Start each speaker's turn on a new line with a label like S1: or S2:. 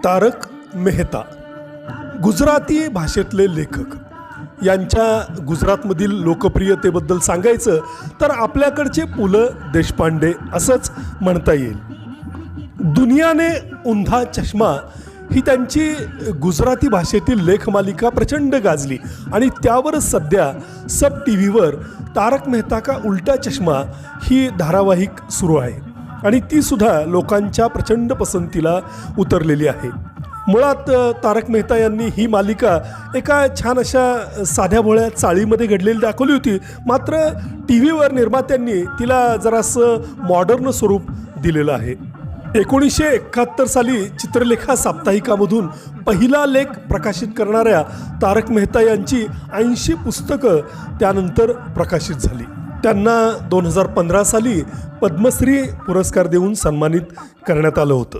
S1: तारक मेहता गुजराती भाषेतले लेखक यांच्या गुजरातमधील लोकप्रियतेबद्दल सांगायचं तर आपल्याकडचे पु ल देशपांडे असंच म्हणता येईल। दुनियाने उंधा चष्मा ही त्यांची गुजराती भाषेतील लेखमालिका प्रचंड गाजली आणि त्यावर सध्या सब टीव्हीवर तारक मेहता का उल्टा चष्मा ही धारावाहिक सुरू आहे आणि ती सुद्धा लोकांच्या प्रचंड पसंतीला उतरलेली आहे। मुळात तारक मेहता यांनी ही मालिका एका छान अशा साध्या भोळ्या चाळीमध्ये घडलेली दाखवली होती, मात्र टी व्हीवर निर्मात्यांनी तिला जरासं मॉडर्न स्वरूप दिलेलं आहे। 1971 साली चित्रलेखा साप्ताहिकामधून पहिला लेख प्रकाशित करणाऱ्या तारक मेहता यांची 80 पुस्तकं त्यानंतर प्रकाशित झाली। त्यांना 2015 साली पद्मश्री पुरस्कार देऊन सन्मानित करण्यात आलं होतं।